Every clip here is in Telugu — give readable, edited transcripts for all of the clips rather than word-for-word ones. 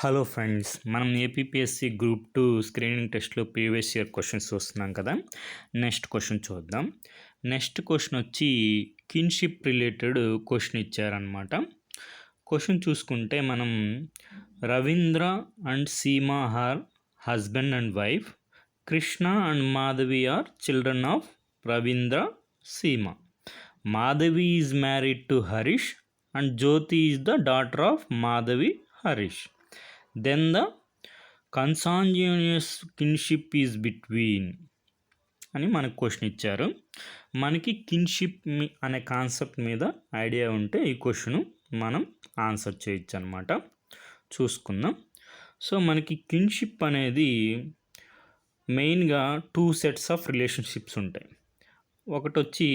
హలో ఫ్రెండ్స్, మనం ఏపీపీఎస్సీ గ్రూప్ 2 స్క్రీనింగ్ టెస్ట్లో ప్రీవియస్ ఇయర్ క్వశ్చన్స్ చూస్తున్నాం కదా. నెక్స్ట్ క్వశ్చన్ చూద్దాం. నెక్స్ట్ క్వశ్చన్ వచ్చి కిన్షిప్ రిలేటెడ్ క్వశ్చన్ ఇచ్చారనమాట. క్వశ్చన్ చూసుకుంటే మనం Ravindra and Seema are husband and wife, Krishna and Madhavi are children of Ravindra, Seema. Madhavi is married to Harish and Jyothi is the daughter of Madhavi, Harish. Then the consanguineous kinship is between అని మనకు క్వశ్చన్ ఇచ్చారు. మనకి కిన్షిప్ అనే కాన్సెప్ట్ మీద ఐడియా ఉంటే ఈ క్వశ్చన్ మనం ఆన్సర్ చేయొచ్చు అనమాట. చూసుకుందాం. సో మనకి కిన్షిప్ అనేది మెయిన్గా 2 సెట్స్ ఆఫ్ రిలేషన్షిప్స్ ఉంటాయి. ఒకటి వచ్చి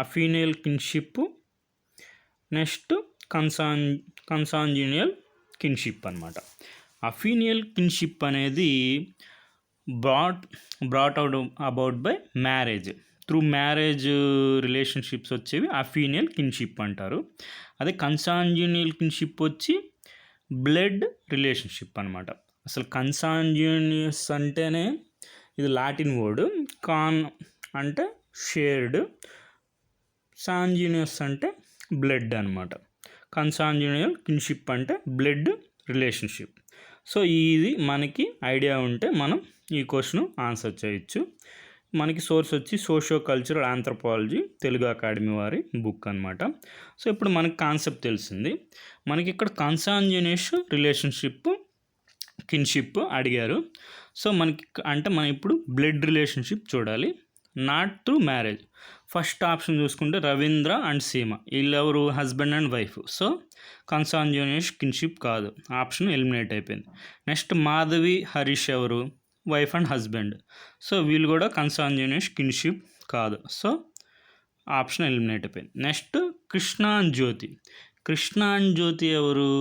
అఫీనియల్ కిన్షిప్, నెక్స్ట్ కన్సాంగ్యూనియల్ కిన్షిప్ అనమాట. అఫీనియల్ కిన్షిప్ అనేది brought out about by marriage, through marriage relationships వచ్చేవి అఫీనియల్ కిన్షిప్ అంటారు. అదే కన్సాంగ్యూనియల్ కిన్షిప్ వచ్చి బ్లడ్ రిలేషన్షిప్ అనమాట. అసలు కన్సాంగ్యూనియస్ అంటేనే ఇది లాటిన్ వర్డ్. కాన్ అంటే షేర్డ్, సాంగ్యూనియస్ అంటే బ్లడ్ అనమాట. కన్సాంగ్యూనియల్ కిన్షిప్ అంటే బ్లడ్ రిలేషన్షిప్. సో ఇది మనకి ఐడియా ఉంటే మనం ఈ క్వశ్చన్ ఆన్సర్ చేయొచ్చు. మనకి సోర్స్ వచ్చి socio cultural anthropology Telugu academy వారి బుక్ అనమాట. సో ఇప్పుడు మనకి కాన్సెప్ట్ తెలిసింది. మనకి ఇక్కడ కన్సాంగ్యూనియస్ రిలేషన్షిప్, కిన్షిప్ అడిగారు. సో మనకి అంటే మనం ఇప్పుడు బ్లడ్ రిలేషన్షిప్ చూడాలి, not through marriage. First option చూసుకుంటే రవీంద్ర అండ్ సీమ, వీళ్ళెవరు husband and wife. So consanguineous kinship కాదు, ఆప్షన్ ఎలిమినేట్ అయిపోయింది. నెక్స్ట్ మాధవి, హరీష్ ఎవరు, వైఫ్ అండ్ హస్బెండ్. సో వీళ్ళు కూడా కన్సాంగ్యూనియస్ కిన్షిప్ కాదు. సో ఆప్షన్ ఎలిమినేట్ అయిపోయింది. Next Krishna and Jyoti. Krishna and Jyoti ఎవరు?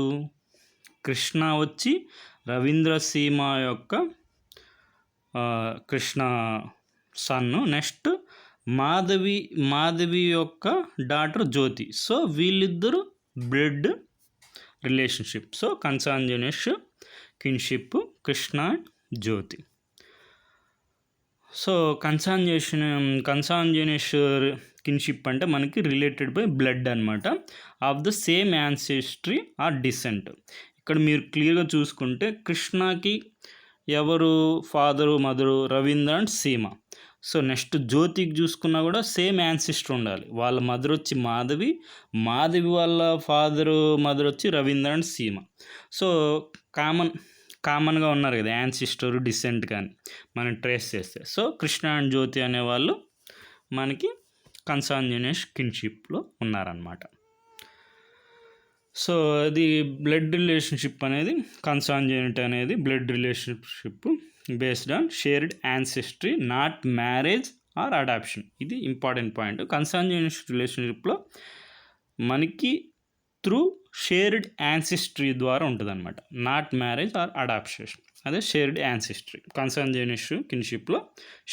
కృష్ణ వచ్చి రవీంద్ర సీమ యొక్క కృష్ణ సన్ను. నెక్స్ట్ మాధవి యొక్క డాటర్ జ్యోతి. సో వీళ్ళిద్దరూ blood relationship. So consanguineous kinship Krishna Jyoti. So consanguineous kinship అంటే మనకి రిలేటెడ్ బై బ్లడ్ అనమాట, of the same ancestry or descent. ఇక్కడ మీరు క్లియర్గా చూసుకుంటే కృష్ణకి ఎవరు father, mother, Ravindra and Seema. So next జ్యోతికి చూసుకున్నా కూడా సేమ్ యాన్సిస్టర్ ఉండాలి. వాళ్ళ మదర్ వచ్చి మాధవి వాళ్ళ ఫాదరు, మదర్ వచ్చి రవీంద్ర అండ్ సీమ. సో కామన్గా ఉన్నారు కదా యాన్సిస్టర్, డిసెంట్ కానీ మనం ట్రేస్ చేస్తే. సో కృష్ణ అండ్ జ్యోతి అనేవాళ్ళు మనకి కన్సాంగ్యూనియస్ కిన్షిప్లో ఉన్నారనమాట. సో అది బ్లడ్ రిలేషన్షిప్ అనేది, కన్సాంగ్యూనిటీ అనేది blood relationship based on shared ancestry, not marriage or adoption. ఇది ఇంపార్టెంట్ పాయింట్. కన్సాంగ్యూనియస్ రిలేషన్షిప్లో మనకి త్రూ షేర్డ్ యాన్సెస్ట్రీ ద్వారా ఉంటుంది అనమాట, నాట్ మ్యారేజ్ ఆర్ అడాప్షన్. అదే షేర్డ్ యాన్సెస్ట్రీ. కన్సాంగ్యూనియస్ కిన్షిప్లో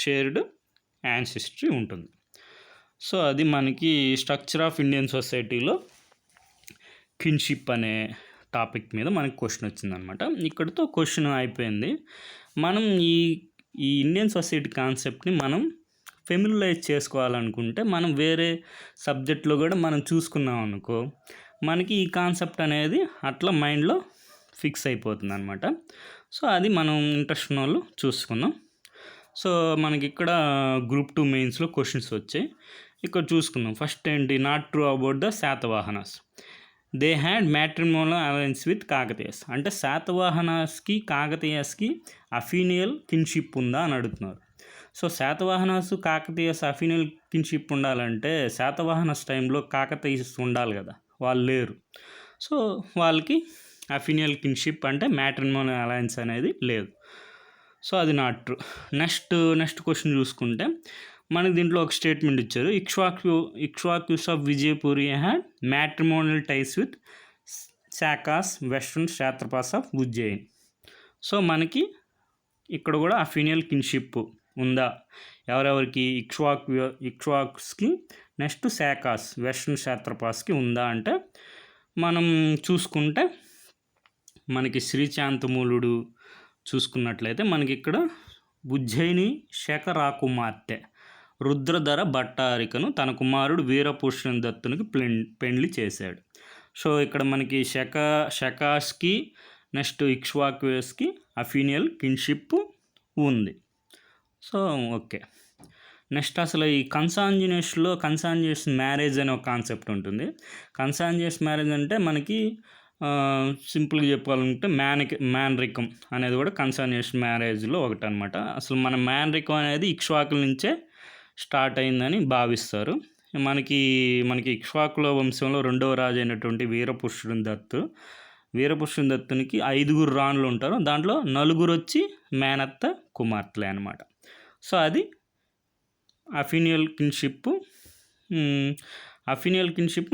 షేర్డ్ యాన్సెస్ట్రీ ఉంటుంది. సో అది మనకి స్ట్రక్చర్ ఆఫ్ ఇండియన్ సొసైటీలో కిన్షిప్ అనే టాపిక్ మీద మనకి క్వశ్చన్ వచ్చిందనమాట. ఇక్కడితో క్వశ్చన్ అయిపోయింది. మనం ఈ ఇండియన్ సొసైటీ కాన్సెప్ట్ని మనం ఫెమిలరైజ్ చేసుకోవాలనుకుంటే మనం వేరే సబ్జెక్ట్లో కూడా మనం చూసుకున్నాం అనుకో, మనకి ఈ కాన్సెప్ట్ అనేది అట్లా మైండ్లో ఫిక్స్ అయిపోతుంది అనమాట. సో అది మనం ఇంట్రెస్ట్ ఉన్న వాళ్ళు చూసుకుందాం. సో మనకి ఇక్కడ గ్రూప్ 2 మెయిన్స్లో క్వశ్చన్స్ వచ్చాయి. ఇక్కడ చూసుకుందాం. ఫస్ట్ ఏంటి, not true about the Satavahanas. They had matrimonial alliance with Kakatiyas. అంటే శాతవాహనాస్కి కాకతీయస్కి అఫీనియల్ కిన్షిప్ ఉందా అని అడుగుతున్నారు. సో శాతవాహనాస్ కాకతీయస్ అఫీనియల్ కిన్షిప్ ఉండాలంటే శాతవాహనస్ టైంలో కాకతీయస్ ఉండాలి కదా, వాళ్ళు లేరు. సో వాళ్ళకి అఫీనియల్ కిన్షిప్ అంటే మ్యాట్రిమోనల్ అలయన్స్ అనేది లేదు. సో అది నాట్ ట్రూ. నెక్స్ట్ క్వశ్చన్ చూసుకుంటే మనకి దీంట్లో ఒక స్టేట్మెంట్ ఇచ్చారు. Ikshvakus of Vijayapuri had matrimonial ties with Shakas, western Kshatrapas of Ujjain. So మనకి ఇక్కడ కూడా అఫీనియల్ కిన్షిప్ ఉందా, ఎవరెవరికి, ఇక్ష్వాక్స్కి, నెక్స్ట్ శాకాస్, వెస్ట్రన్ క్షేత్రపాస్కి ఉందా అంటే మనం చూసుకుంటే మనకి శ్రీశాంతమూలుడు చూసుకున్నట్లయితే మనకి ఇక్కడ ఉజ్జయిని శేఖరాకుమార్తె రుద్రధర భట్టారికను తన కుమారుడు వీరపుష్యం దత్తునికి పెండ్లి చేశాడు. సో ఇక్కడ మనకి శకాస్కి నెక్స్ట్ ఇక్ష్వాకుస్కి అఫీనియల్ కిన్షిప్ ఉంది. So okay. నెక్స్ట్ అసలు ఈ కన్సాంజినియస్ మ్యారేజ్ అనే ఒక కాన్సెప్ట్ ఉంటుంది. కన్సాంజినియస్ మ్యారేజ్ అంటే మనకి సింపుల్గా చెప్పాలంటే మ్యాన్రికం అనేది కూడా కన్సాంజినియస్ మ్యారేజ్లో ఒకటి అనమాట. అసలు మన మ్యాన్రికం అనేది ఇక్ష్వాకుల నుంచే స్టార్ట్ అయిందని భావిస్తారు. మనకి ఇక్ష్వాకుల వంశంలో 2వ రాజు అయినటువంటి వీరపుష్యం దత్తునికి 5 రాణులు ఉంటారు. దాంట్లో 4 వచ్చి మేనత్త కుమార్తెలే అనమాట. సో అది అఫీనియల్ కిన్షిప్.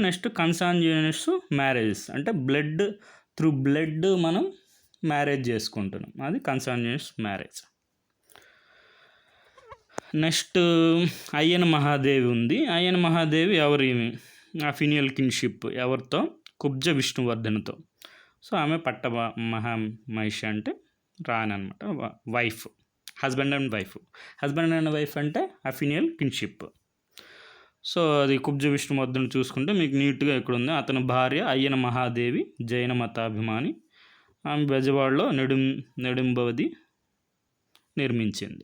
నెక్స్ట్ కన్సాంజినియస్ మ్యారేజెస్ అంటే బ్లడ్ మనం మ్యారేజ్ చేసుకుంటున్నాం, అది కన్సాంజినియస్ మ్యారేజ్. నెక్స్ట్ అయ్యన మహాదేవి ఉంది. అయ్యన మహాదేవి ఎవరి అఫీనియల్ కిన్షిప్ ఎవరితో? కుబ్జ విష్ణువర్ధన్తో. సో ఆమె మహిషి అంటే రాణి అనమాట, వైఫ్, హస్బెండ్ అండ్ వైఫ్ అంటే అఫీనియల్ కిన్షిప్. సో అది కుబ్జ విష్ణువర్ధన్ చూసుకుంటే మీకు నీట్గా ఇక్కడ ఉంది. అతని భార్య అయ్యన మహాదేవి జైన మతాభిమాని. ఆమె బెజవాడలో నెడుంబవది నిర్మించింది.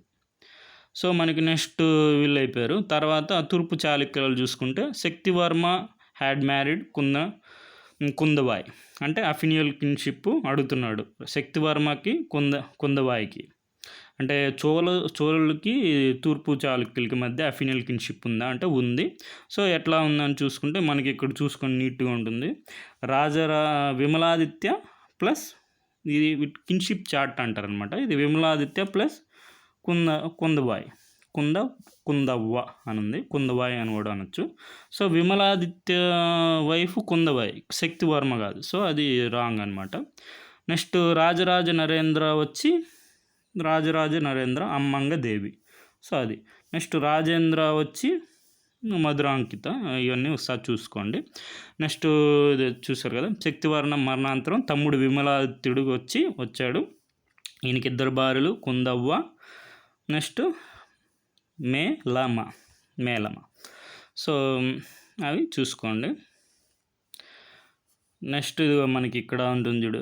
సో మనకి నెక్స్ట్ వీళ్ళు అయిపోయారు. తర్వాత తూర్పు చాళుక్యులు చూసుకుంటే శక్తివర్మ హ్యాడ్ మ్యారీడ్ కుందవాయ్ అంటే అఫీనియల్ కిన్షిప్ అడుగుతున్నాడు. శక్తివర్మకి కుందవాయికి అంటే చోళులకి తూర్పు చాళుక్యులకి మధ్య అఫీనియల్ కిన్షిప్ ఉందా అంటే ఉంది. సో ఎట్లా ఉందని చూసుకుంటే మనకి ఇక్కడ చూసుకొని నీట్గా ఉంటుంది. విమలాదిత్య ప్లస్ ఇది కిన్షిప్ చార్ట్ అంటారు అనమాట. ఇది విమలాదిత్య ప్లస్ కుందవ్వ అని ఉంది, కుందవాయి అని కూడా అనొచ్చు. సో విమలాదిత్య వైఫ్ కుందవాయి, శక్తివర్మ కాదు. సో అది రాంగ్ అనమాట. నెక్స్ట్ రాజరాజ నరేంద్ర అమ్మంగ దేవి. సో అది నెక్స్ట్ రాజేంద్ర వచ్చి మధురాంకిత. ఇవన్నీ ఒకసారి చూసుకోండి. నెక్స్ట్ ఇది చూసారు కదా, శక్తివర్ణ మరణాంతరం తమ్ముడు విమలాదిత్యుడు వచ్చాడు. ఈయనకి 2 భార్యలు కుందవ్వ నెక్స్ట్ మేలమ. సో అవి చూసుకోండి. నెక్స్ట్ మనకి ఇక్కడ ఉంటుంది చూడు,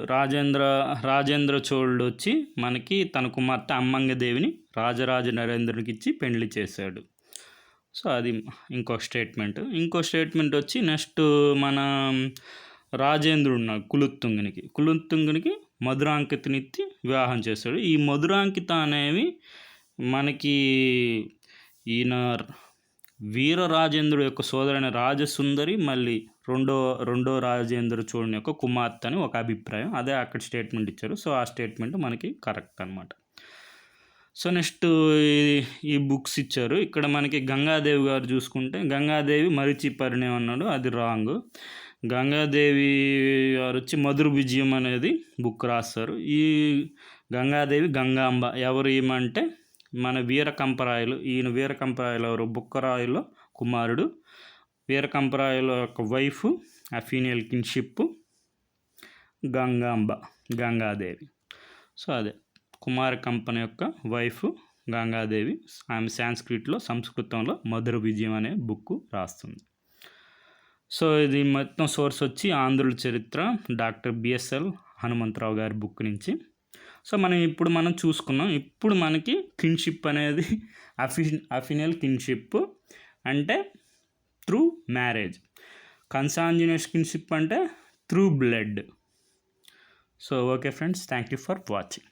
రాజేంద్ర చోళుడు వచ్చి మనకి తన కుమార్తె అమ్మంగదేవిని రాజరాజ నరేంద్రునికి ఇచ్చి పెళ్లి చేశాడు. సో అది ఇంకో స్టేట్మెంట్ వచ్చి నెక్స్ట్ మన రాజేంద్రుడు ఉన్నాడు కులుత్తుంగునికి మధురాంకితనిచ్చి వివాహం చేశాడు. ఈ మధురాంకిత అనేవి మనకి ఈయన వీరరాజేంద్రుడు యొక్క సోదరైన రాజసుందరి మళ్ళీ రెండో రాజేంద్ర చోళుని యొక్క కుమార్తె అని ఒక అభిప్రాయం. అదే అక్కడ స్టేట్మెంట్ ఇచ్చారు. సో ఆ స్టేట్మెంట్ మనకి కరెక్ట్ అనమాట. సో నెక్స్ట్ ఈ బుక్స్ ఇచ్చారు. ఇక్కడ మనకి గంగాదేవి గారు చూసుకుంటే గంగాదేవి మరిచి పరిణయం అన్నాడు, అది రాంగ్. గంగాదేవి గారు వచ్చి మధుర విజయం అనేది బుక్ రాస్తారు. ఈ గంగాదేవి గంగాంబ ఎవరు ఏమంటే మన వీరకంపరాయలు. ఈయన వీరకంపరాయలు ఎవరు? బుక్కరాయుల కుమారుడు. వీరకంపరాయల యొక్క వైఫ్ అఫీనియల్ కిన్షిప్ గంగాదేవి. సో అదే కుమార కంపన యొక్క వైఫ్ గంగాదేవి. ఆమె సంస్కృతంలో మధుర విజయం అనే బుక్ రాస్తుంది. సో ఇది మొత్తం సోర్స్ వచ్చి ఆంధ్రుల చరిత్ర డాక్టర్ బిఎస్ఎల్ హనుమంతరావు గారి బుక్ నుంచి. సో మనం చూసుకున్నాం. ఇప్పుడు మనకి కిన్షిప్ అనేది అఫీనియల్ కిన్షిప్ అంటే త్రూ మ్యారేజ్. కన్సాంజినియస్ కిన్షిప్ అంటే through blood. So okay friends, thank you for watching.